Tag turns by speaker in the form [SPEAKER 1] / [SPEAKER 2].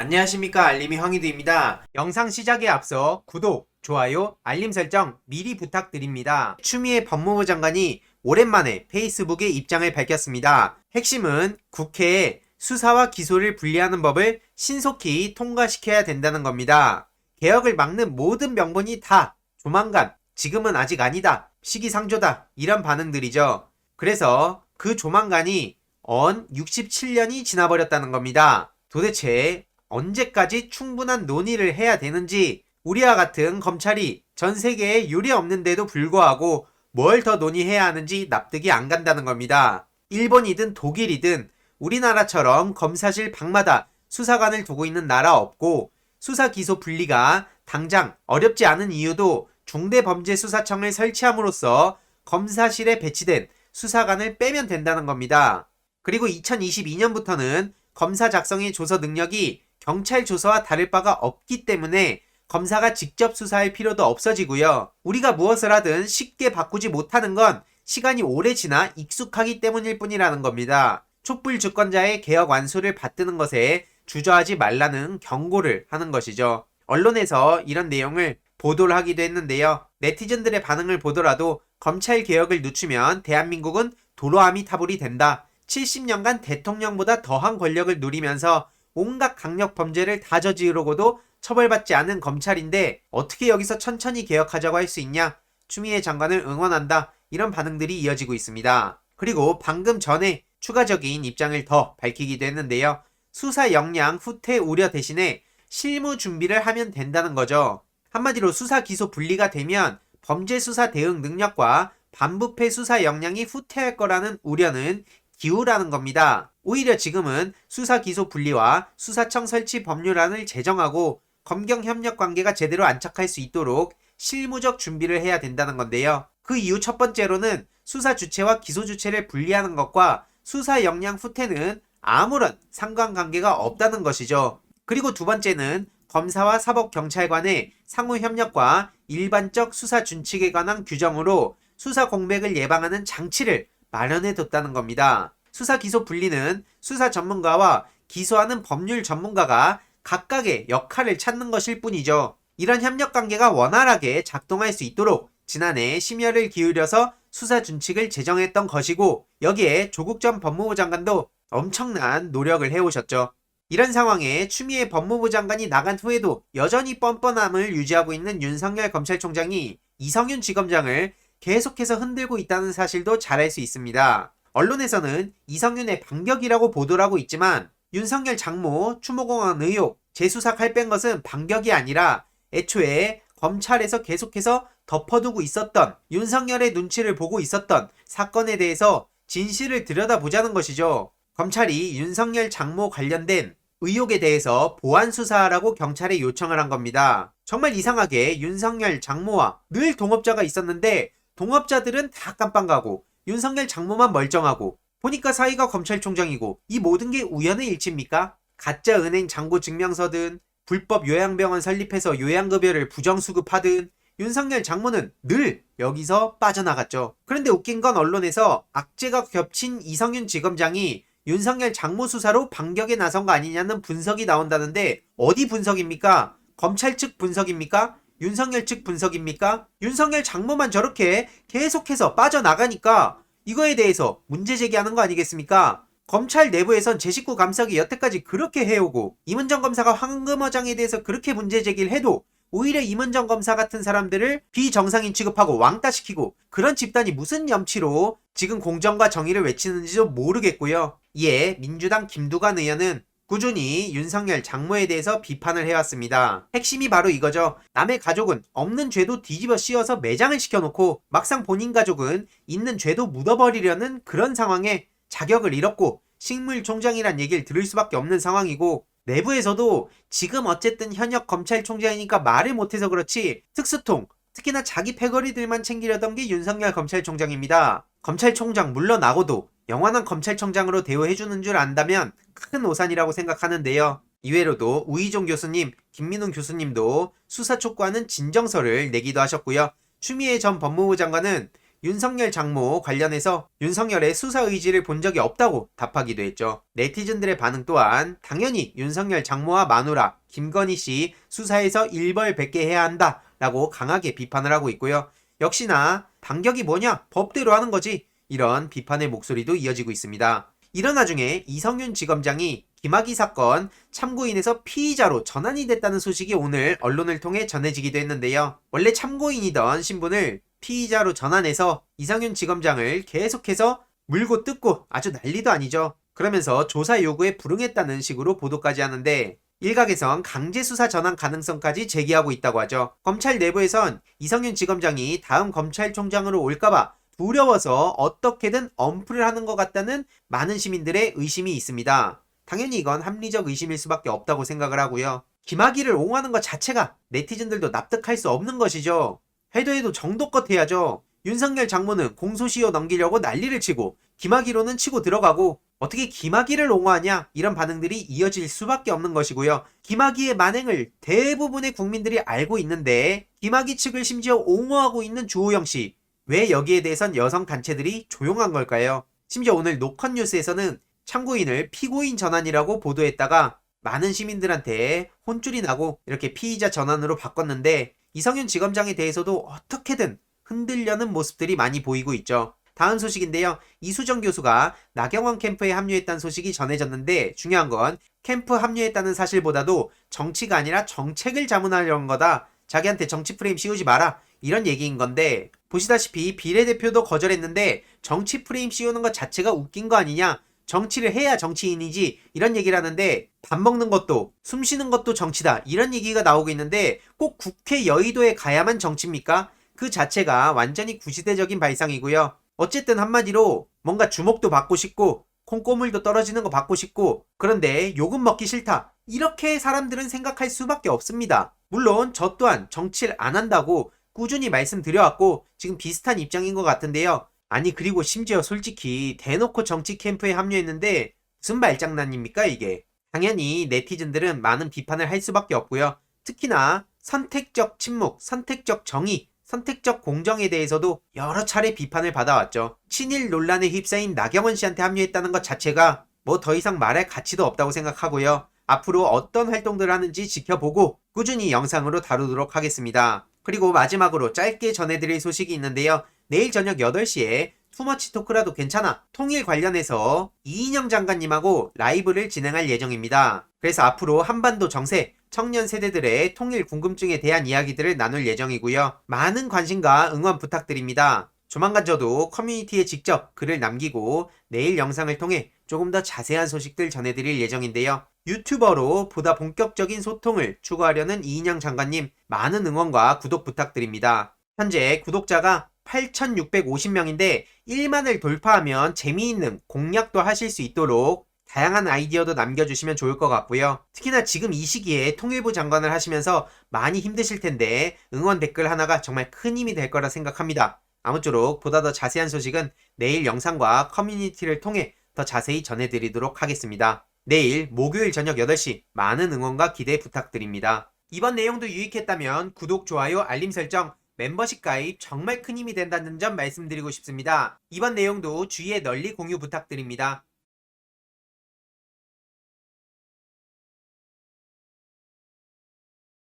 [SPEAKER 1] 안녕하십니까, 알림이 황희두입니다. 영상 시작에 앞서 구독, 좋아요, 알림 설정 미리 부탁드립니다. 추미애 법무부 장관이 오랜만에 페이스북에 입장을 밝혔습니다. 핵심은 국회에 수사와 기소를 분리하는 법을 신속히 통과시켜야 된다는 겁니다. 개혁을 막는 모든 명분이 다 조만간, 지금은 아직 아니다, 시기상조다, 이런 반응들이죠. 그래서 그 조만간이 언 67년이 지나버렸다는 겁니다. 도대체 언제까지 충분한 논의를 해야 되는지, 우리와 같은 검찰이 전 세계에 유례 없는데도 불구하고 뭘 더 논의해야 하는지 납득이 안 간다는 겁니다. 일본이든 독일이든 우리나라처럼 검사실 방마다 수사관을 두고 있는 나라 없고, 수사 기소 분리가 당장 어렵지 않은 이유도 중대범죄수사청을 설치함으로써 검사실에 배치된 수사관을 빼면 된다는 겁니다. 그리고 2022년부터는 검사 작성의 조서 능력이 경찰 조서와 다를 바가 없기 때문에 검사가 직접 수사할 필요도 없어지고요. 우리가 무엇을 하든 쉽게 바꾸지 못하는 건 시간이 오래 지나 익숙하기 때문일 뿐이라는 겁니다. 촛불 주권자의 개혁 완수를 받드는 것에 주저하지 말라는 경고를 하는 것이죠. 언론에서 이런 내용을 보도를 하기도 했는데요. 네티즌들의 반응을 보더라도 검찰 개혁을 늦추면 대한민국은 도로아미타불이 된다. 70년간 대통령보다 더한 권력을 누리면서 온갖 강력 범죄를 다 저지르고도 처벌받지 않은 검찰인데 어떻게 여기서 천천히 개혁하자고 할 수 있냐? 추미애 장관을 응원한다. 이런 반응들이 이어지고 있습니다. 그리고 방금 전에 추가적인 입장을 더 밝히기도 했는데요. 수사 역량 후퇴 우려 대신에 실무 준비를 하면 된다는 거죠. 한마디로 수사 기소 분리가 되면 범죄 수사 대응 능력과 반부패 수사 역량이 후퇴할 거라는 우려는 기우라는 겁니다. 오히려 지금은 수사 기소 분리와 수사청 설치 법률안을 제정하고 검경 협력 관계가 제대로 안착할 수 있도록 실무적 준비를 해야 된다는 건데요. 그 이유 첫 번째로는 수사 주체와 기소 주체를 분리하는 것과 수사 역량 후퇴는 아무런 상관관계가 없다는 것이죠. 그리고 두 번째는 검사와 사법경찰관의 상호 협력과 일반적 수사 준칙에 관한 규정으로 수사 공백을 예방하는 장치를 마련해뒀다는 겁니다. 수사 기소 분리는 수사 전문가와 기소하는 법률 전문가가 각각의 역할을 찾는 것일 뿐이죠. 이런 협력관계가 원활하게 작동할 수 있도록 지난해 심혈을 기울여서 수사 준칙을 제정했던 것이고, 여기에 조국 전 법무부 장관도 엄청난 노력을 해오셨죠. 이런 상황에 추미애 법무부 장관이 나간 후에도 여전히 뻔뻔함을 유지하고 있는 윤석열 검찰총장이 이성윤 지검장을 계속해서 흔들고 있다는 사실도 잘 알 수 있습니다. 언론에서는 이성윤의 반격이라고 보도를 하고 있지만 윤석열 장모 추모공원 의혹 재수사 칼 뺀 것은 반격이 아니라 애초에 검찰에서 계속해서 덮어두고 있었던, 윤석열의 눈치를 보고 있었던 사건에 대해서 진실을 들여다보자는 것이죠. 검찰이 윤석열 장모 관련된 의혹에 대해서 보완 수사하라고 경찰에 요청을 한 겁니다. 정말 이상하게 윤석열 장모와 늘 동업자가 있었는데 동업자들은 다 깜빵 가고 윤석열 장모만 멀쩡하고, 보니까 사이가 검찰총장이고, 이 모든 게 우연의 일치입니까? 가짜 은행 잔고 증명서든 불법 요양병원 설립해서 요양급여를 부정수급하든 윤석열 장모는 늘 여기서 빠져나갔죠. 그런데 웃긴 건 언론에서 악재가 겹친 이성윤 지검장이 윤석열 장모 수사로 반격에 나선 거 아니냐는 분석이 나온다는데, 어디 분석입니까? 검찰 측 분석입니까? 윤석열 측 분석입니까? 윤석열 장모만 저렇게 계속해서 빠져나가니까 이거에 대해서 문제 제기하는 거 아니겠습니까? 검찰 내부에선 제 식구 감싸기 여태까지 그렇게 해오고, 임은정 검사가 황금어장에 대해서 그렇게 문제 제기를 해도 오히려 임은정 검사 같은 사람들을 비정상인 취급하고 왕따시키고, 그런 집단이 무슨 염치로 지금 공정과 정의를 외치는지도 모르겠고요. 이에 민주당 김두관 의원은 꾸준히 윤석열 장모에 대해서 비판을 해왔습니다. 핵심이 바로 이거죠. 남의 가족은 없는 죄도 뒤집어 씌워서 매장을 시켜놓고 막상 본인 가족은 있는 죄도 묻어버리려는 그런 상황에 자격을 잃었고 식물총장이란 얘기를 들을 수밖에 없는 상황이고, 내부에서도 지금 어쨌든 현역 검찰총장이니까 말을 못해서 그렇지 특수통, 특히나 자기 패거리들만 챙기려던 게 윤석열 검찰총장입니다. 검찰총장 물러나고도 영원한 검찰총장으로 대우해주는 줄 안다면 큰 오산이라고 생각하는데요. 이외로도 우희종 교수님, 김민훈 교수님도 수사 촉구하는 진정서를 내기도 하셨고요. 추미애 전 법무부 장관은 윤석열 장모 관련해서 윤석열의 수사 의지를 본 적이 없다고 답하기도 했죠. 네티즌들의 반응 또한 당연히 윤석열 장모와 마누라 김건희 씨 수사에서 일벌백계 해야 한다 라고 강하게 비판을 하고 있고요. 역시나 반격이 뭐냐? 법대로 하는 거지. 이런 비판의 목소리도 이어지고 있습니다. 이런 와중에 이성윤 지검장이 김학의 사건 참고인에서 피의자로 전환이 됐다는 소식이 오늘 언론을 통해 전해지기도 했는데요. 원래 참고인이던 신분을 피의자로 전환해서 이성윤 지검장을 계속해서 물고 뜯고 아주 난리도 아니죠. 그러면서 조사 요구에 불응했다는 식으로 보도까지 하는데 일각에선 강제 수사 전환 가능성까지 제기하고 있다고 하죠. 검찰 내부에선 이성윤 지검장이 다음 검찰총장으로 올까봐 두려워서 어떻게든 엄플을 하는 것 같다는 많은 시민들의 의심이 있습니다. 당연히 이건 합리적 의심일 수밖에 없다고 생각을 하고요. 김학의를 옹호하는 것 자체가 네티즌들도 납득할 수 없는 것이죠. 해도 정도껏 해야죠. 윤석열 장모는 공소시효 넘기려고 난리를 치고 김학의로는 치고 들어가고 어떻게 김학의를 옹호하냐 이런 반응들이 이어질 수밖에 없는 것이고요. 김학의의 만행을 대부분의 국민들이 알고 있는데 김학의 측을 심지어 옹호하고 있는 주호영 씨, 왜 여기에 대해선 여성 단체들이 조용한 걸까요? 심지어 오늘 노컷뉴스에서는 참고인을 피고인 전환이라고 보도했다가 많은 시민들한테 혼쭐이 나고 이렇게 피의자 전환으로 바꿨는데 이성윤 지검장에 대해서도 어떻게든 흔들려는 모습들이 많이 보이고 있죠. 다음 소식인데요. 이수정 교수가 나경원 캠프에 합류했다는 소식이 전해졌는데 중요한 건 캠프 합류했다는 사실보다도 정치가 아니라 정책을 자문하려는 거다. 자기한테 정치 프레임 씌우지 마라. 이런 얘기인 건데 보시다시피 비례대표도 거절했는데 정치 프레임 씌우는 것 자체가 웃긴 거 아니냐. 정치를 해야 정치인이지 이런 얘기를 하는데 밥 먹는 것도 숨 쉬는 것도 정치다 이런 얘기가 나오고 있는데 꼭 국회 여의도에 가야만 정치입니까? 그 자체가 완전히 구시대적인 발상이고요. 어쨌든 한마디로 뭔가 주목도 받고 싶고 콩고물도 떨어지는 거 받고 싶고 그런데 욕은 먹기 싫다 이렇게 사람들은 생각할 수밖에 없습니다. 물론 저 또한 정치를 안 한다고 꾸준히 말씀드려왔고 지금 비슷한 입장인 것 같은데요. 아니 그리고 심지어 솔직히 대놓고 정치 캠프에 합류했는데 무슨 말장난입니까 이게. 당연히 네티즌들은 많은 비판을 할 수밖에 없고요. 특히나 선택적 침묵, 선택적 정의, 선택적 공정에 대해서도 여러 차례 비판을 받아왔죠. 친일 논란에 휩싸인 나경원 씨한테 합류했다는 것 자체가 뭐 더 이상 말할 가치도 없다고 생각하고요. 앞으로 어떤 활동들을 하는지 지켜보고 꾸준히 영상으로 다루도록 하겠습니다. 그리고 마지막으로 짧게 전해드릴 소식이 있는데요. 내일 저녁 8시에 투머치 토크라도 괜찮아 통일 관련해서 이인영 장관님하고 라이브를 진행할 예정입니다. 그래서 앞으로 한반도 정세, 청년 세대들의 통일 궁금증에 대한 이야기들을 나눌 예정이고요. 많은 관심과 응원 부탁드립니다. 조만간 저도 커뮤니티에 직접 글을 남기고 내일 영상을 통해 조금 더 자세한 소식들 전해드릴 예정인데요. 유튜버로 보다 본격적인 소통을 추구하려는 이인영 장관님 많은 응원과 구독 부탁드립니다. 현재 구독자가 8,650명인데 1만을 돌파하면 재미있는 공략도 하실 수 있도록 다양한 아이디어도 남겨주시면 좋을 것 같고요. 특히나 지금 이 시기에 통일부 장관을 하시면서 많이 힘드실 텐데 응원 댓글 하나가 정말 큰 힘이 될 거라 생각합니다. 아무쪼록 보다 더 자세한 소식은 내일 영상과 커뮤니티를 통해 더 자세히 전해드리도록 하겠습니다. 내일 목요일 저녁 8시 많은 응원과 기대 부탁드립니다. 이번 내용도 유익했다면 구독, 좋아요, 알림 설정, 멤버십 가입 정말 큰 힘이 된다는 점 말씀드리고 싶습니다. 이번 내용도 주위에 널리 공유 부탁드립니다.